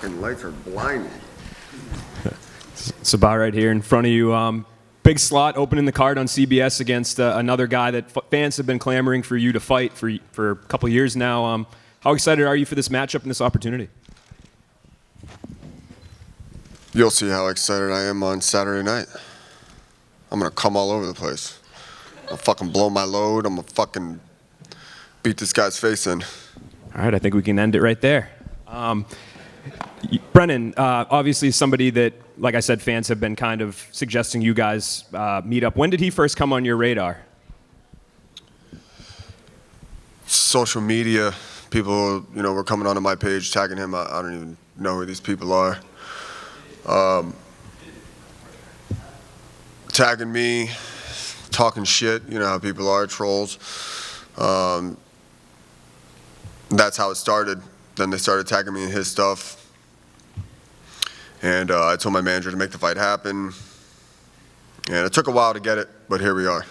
fucking lights are blinding. Sabah right here in front of you. Big slot opening the card on CBS against another guy that fans have been clamoring for you to fight for a couple years now. How excited are you for this matchup and this opportunity? You'll see how excited I am on Saturday night. I'm going to come all over the place. I'm going to fucking blow my load. I'm going to fucking beat this guy's face in. All right, I think we can end it right there. Brennan, obviously somebody that, like I said, fans have been kind of suggesting you guys meet up. When did he first come on your radar? Social media, people, were coming onto my page, tagging him. I don't even know who these people are. Tagging me, talking shit, how people are, trolls. That's how it started. Then they started tagging me in his stuff. And I told my manager to make the fight happen. And it took a while to get it, but here we are.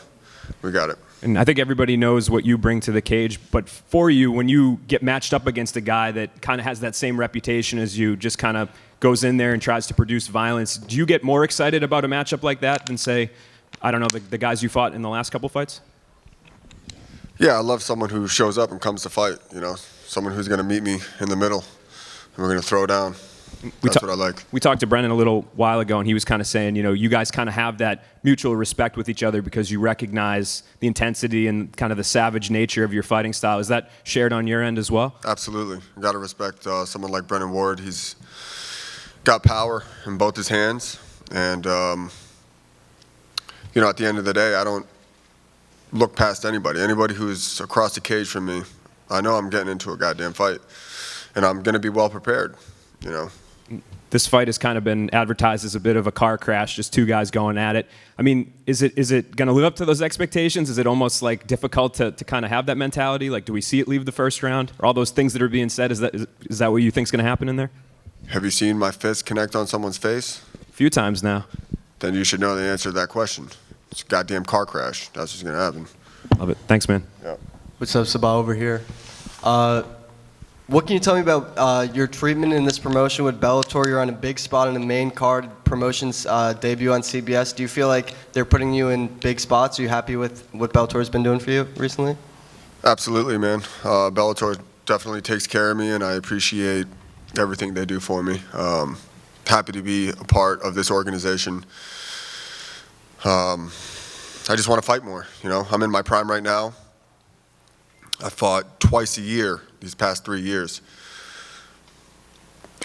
We got it. And I think everybody knows what you bring to the cage, but for you, when you get matched up against a guy that kind of has that same reputation as you, just kind of goes in there and tries to produce violence, do you get more excited about a matchup like that than, say, I don't know, the guys you fought in the last couple fights? Yeah, I love someone who shows up and comes to fight, someone who's going to meet me in the middle, and we're going to throw down. That's what I like. We talked to Brennan a little while ago, and he was kind of saying, you guys kind of have that mutual respect with each other because you recognize the intensity and kind of the savage nature of your fighting style. Is that shared on your end as well? Absolutely. You got to respect someone like Brennan Ward. He's got power in both his hands, and at the end of the day, I don't look past anybody. Anybody who's across the cage from me, I know I'm getting into a goddamn fight, and I'm going to be well prepared. This fight has kind of been advertised as a bit of a car crash, just two guys going at it. I mean, is it going to live up to those expectations? Is it almost like difficult to kind of have that mentality? Like, do we see it leave the first round? Or all those things that are being said, is that what you think is going to happen in there? Have you seen my fist connect on someone's face? A few times now. Then you should know the answer to that question. It's a goddamn car crash. That's what's going to happen. Love it. Thanks, man. Yeah. What's up, Sabah over here? What can you tell me about your treatment in this promotion with Bellator? You're on a big spot in the main card, promotion's debut on CBS. Do you feel like they're putting you in big spots? Are you happy with what Bellator's been doing for you recently? Absolutely, man. Bellator definitely takes care of me, and I appreciate everything they do for me. Happy to be a part of this organization. I just want to fight more. I'm in my prime right now. I fought twice a year these past 3 years.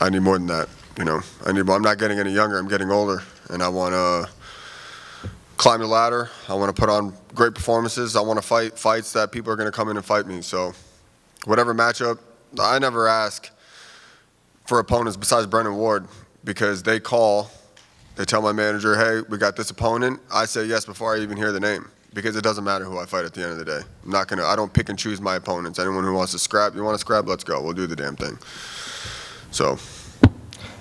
I need more than that. I'm not getting any younger. I'm getting older, and I want to climb the ladder. I want to put on great performances. I want to fight fights that people are going to come in and fight me. So, whatever matchup, I never ask for opponents besides Brennan Ward because they call. They tell my manager, "Hey, we got this opponent." I say yes before I even hear the name. Because it doesn't matter who I fight at the end of the day. I don't pick and choose my opponents. Anyone who wants to scrap, you want to scrap, let's go. We'll do the damn thing. So.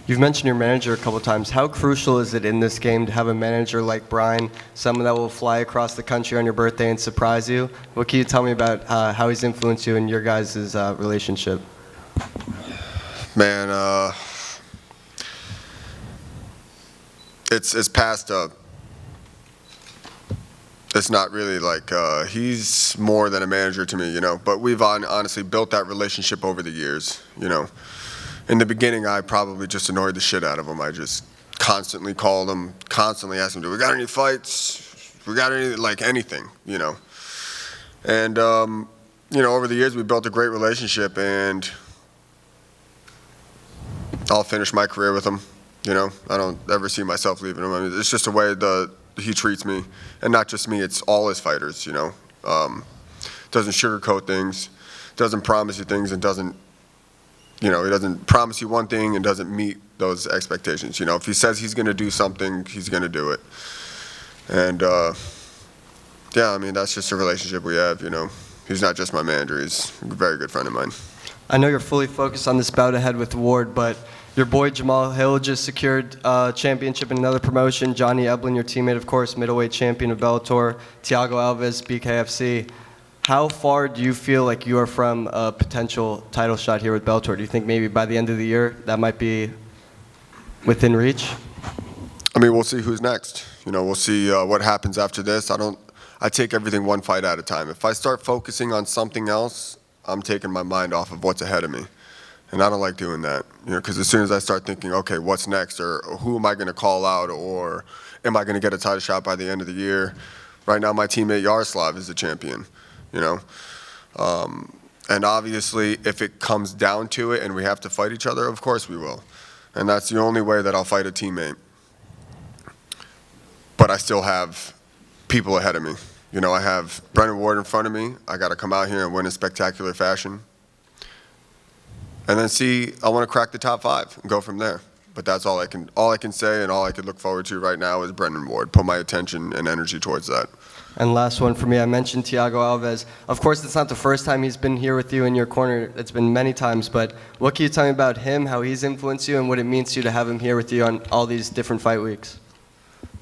You've mentioned your manager a couple of times. How crucial is it in this game to have a manager like Brian, someone that will fly across the country on your birthday and surprise you? What can you tell me about how he's influenced you in your guys' relationship? Man, it's past it's not really like he's more than a manager to me, but we've honestly built that relationship over the years. In the beginning, I probably just annoyed the shit out of him. I just constantly called him, constantly asked him, "Do we got any fights? We got anything?" And over the years we built a great relationship, and I'll finish my career with him. I don't ever see myself leaving him. I mean, it's just the way he treats me, and not just me, it's all his fighters, doesn't sugarcoat things, doesn't promise you things, and doesn't, he doesn't promise you one thing and doesn't meet those expectations. If he says he's going to do something, he's going to do it. And, yeah, I mean, that's just a relationship we have, He's not just my manager, he's a very good friend of mine. I know you're fully focused on this bout ahead with Ward, but your boy Jamal Hill just secured a championship in another promotion. Johnny Eblin, your teammate, of course, middleweight champion of Bellator. Thiago Alves, BKFC. How far do you feel like you are from a potential title shot here with Bellator? Do you think maybe by the end of the year that might be within reach? I mean, we'll see who's next. We'll see what happens after this. I take everything one fight at a time. If I start focusing on something else, I'm taking my mind off of what's ahead of me. And I don't like doing that, because as soon as I start thinking, okay, what's next, or who am I going to call out, or am I going to get a title shot by the end of the year? Right now, my teammate Yaroslav is the champion, And obviously, if it comes down to it and we have to fight each other, of course we will. And that's the only way that I'll fight a teammate. But I still have people ahead of me. I have Brennan Ward in front of me. I got to come out here and win in spectacular fashion. And then I want to crack the top 5 and go from there. But that's all I can say, and all I could look forward to right now is Brennan Ward. Put my attention and energy towards that. And last one for me, I mentioned Thiago Alves. Of course, it's not the first time he's been here with you in your corner. It's been many times. But what can you tell me about him, how he's influenced you, and what it means to you to have him here with you on all these different fight weeks?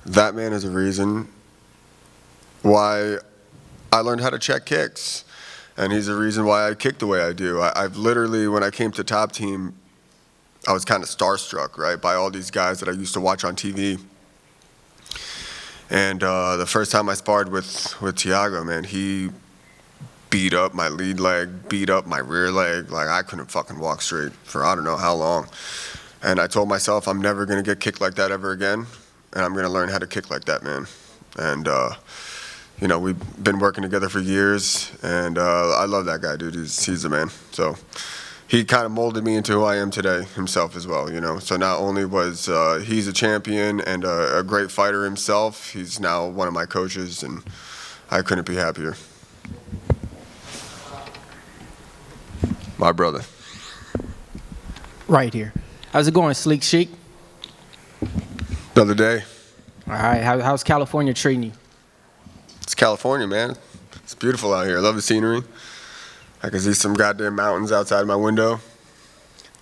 That man is a reason why I learned how to check kicks. And he's the reason why I kick the way I do. I've literally, when I came to Top Team, I was kind of starstruck, right, by all these guys that I used to watch on TV. And the first time I sparred with Thiago, man, he beat up my lead leg, beat up my rear leg. Like, I couldn't fucking walk straight for I don't know how long. And I told myself I'm never going to get kicked like that ever again. And I'm going to learn how to kick like that, man. And, we've been working together for years, and I love that guy, dude. He's the man. So he kind of molded me into who I am today himself as well, So not only was he's a champion and a great fighter himself, he's now one of my coaches, and I couldn't be happier. My brother. Right here. How's it going, Sleek Chic? Another day. All right. How's California treating you? It's California, man. It's beautiful out here. I love the scenery. I can see some goddamn mountains outside my window.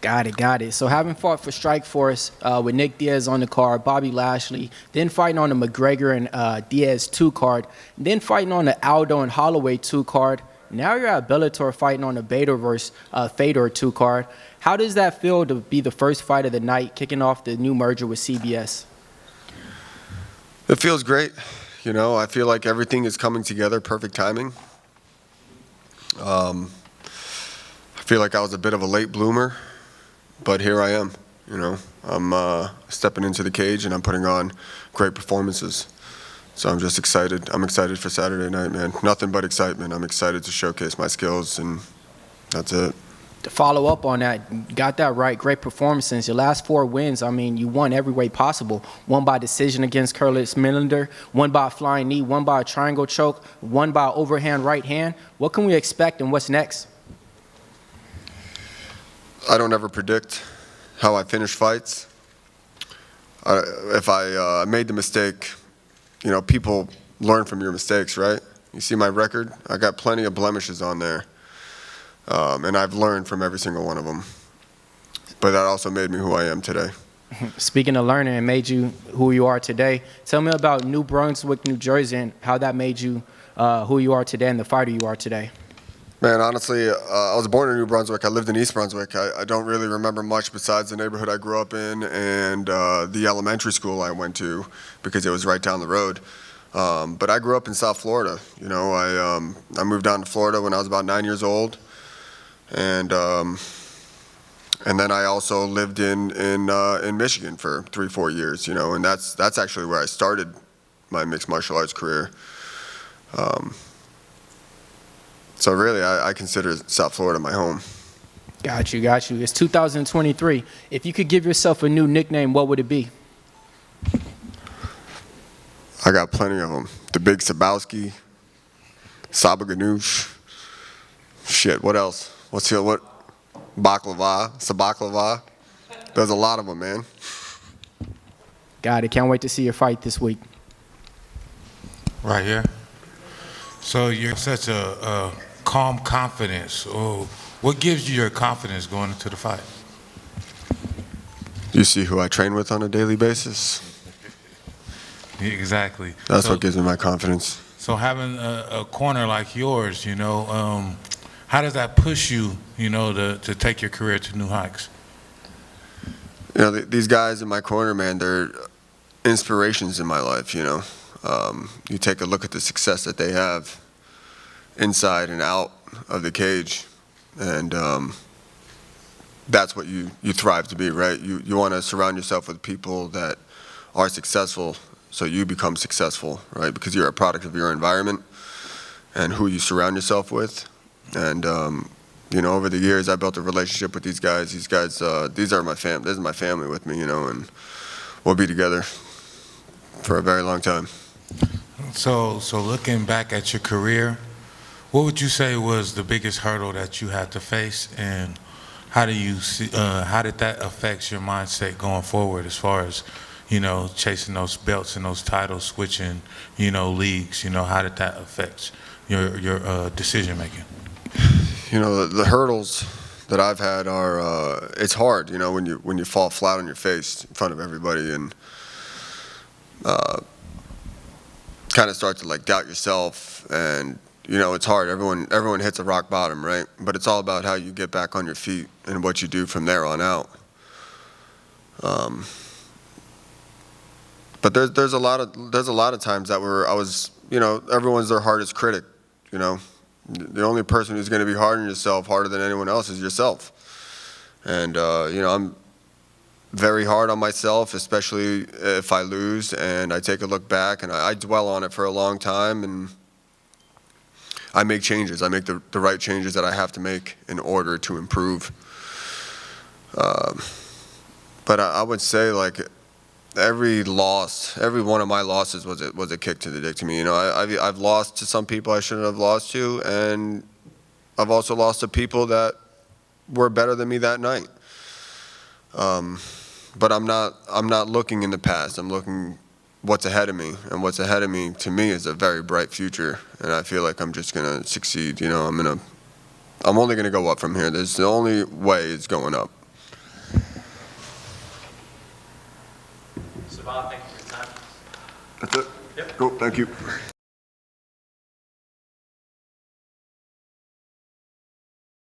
Got it. So having fought for Strikeforce with Nick Diaz on the card, Bobby Lashley, then fighting on the McGregor and Diaz 2 card, then fighting on the Aldo and Holloway 2 card. Now you're at Bellator fighting on the Bader versus Fedor 2 card. How does that feel to be the first fight of the night, kicking off the new merger with CBS? It feels great. I feel like everything is coming together, perfect timing. I feel like I was a bit of a late bloomer, but here I am. I'm stepping into the cage and I'm putting on great performances. So I'm just excited. I'm excited for Saturday night, man. Nothing but excitement. I'm excited to showcase my skills, and that's it. To follow up on that, you got that right. Great performances. Your last 4 wins, I mean, you won every way possible. One by decision against Curtis Millender, one by a flying knee, one by a triangle choke, one by overhand right hand. What can we expect and what's next? I don't ever predict how I finish fights. If I made the mistake, people learn from your mistakes, right? You see my record? I got plenty of blemishes on there. And I've learned from every single one of them. But that also made me who I am today. Speaking of learning, it made you who you are today. Tell me about New Brunswick, New Jersey, and how that made you who you are today and the fighter you are today. Man, honestly, I was born in New Brunswick. I lived in East Brunswick. I don't really remember much besides the neighborhood I grew up in and the elementary school I went to because it was right down the road. But I grew up in South Florida. I moved down to Florida when I was about 9 years old. And then I also lived in Michigan for 3-4 years, and that's actually where I started my mixed martial arts career. So really, I consider South Florida my home. Got you. It's 2023. If you could give yourself a new nickname, what would it be? I got plenty of them. The Big Sabowski, Saba Ganoush. Shit, what else? What? Baklava, Sabaklava. There's a lot of them, man. Got it. Can't wait to see your fight this week. Right here. So you're such a calm confidence. Oh, what gives you your confidence going into the fight? You see who I train with on a daily basis? Exactly. That's what gives me my confidence. So So having a corner like yours, you know, how does that push you, you know, to take your career to new heights? You know, these guys in my corner, man, they're inspirations in my life, you know. You take a look at the success that they have inside and out of the cage, and that's what you thrive to be, right? You want to surround yourself with people that are successful so you become successful, right? Because you're a product of your environment and who you surround yourself with. And you know, over the years, I built a relationship with these guys. These guys, these are my family. This is my family with me, you know, and we'll be together for a very long time. So looking back at your career, what would you say was the biggest hurdle that you had to face, and how do you see, how did that affect your mindset going forward as far as, you know, chasing those belts and those titles, switching, you know, leagues? You know, how did that affect your decision making? You know, the hurdles that I've had are, it's hard, you know, when you fall flat on your face in front of everybody and kind of start to like doubt yourself, and you know, it's hard. Everyone hits a rock bottom, right? But it's all about how you get back on your feet and what you do from there on out. But there's a lot of times that I was, you know, everyone's their hardest critic, you know. The only person who's going to be hard on yourself, harder than anyone else, is yourself. And you know, I'm very hard on myself, especially if I lose, and I take a look back and I dwell on it for a long time, and I make changes. I make the right changes that I have to make in order to improve. But I would say, like, every one of my losses was a kick to the dick to me. You know, I've lost to some people I shouldn't have lost to, and I've also lost to people that were better than me that night. But I'm not looking in the past. I'm looking what's ahead of me, and what's ahead of me to me is a very bright future, and I feel like I'm just gonna succeed. You know, I'm only gonna go up from here. There's the only way is going up. Sabah, thank you for your time. That's it. Yep. Cool. Thank you.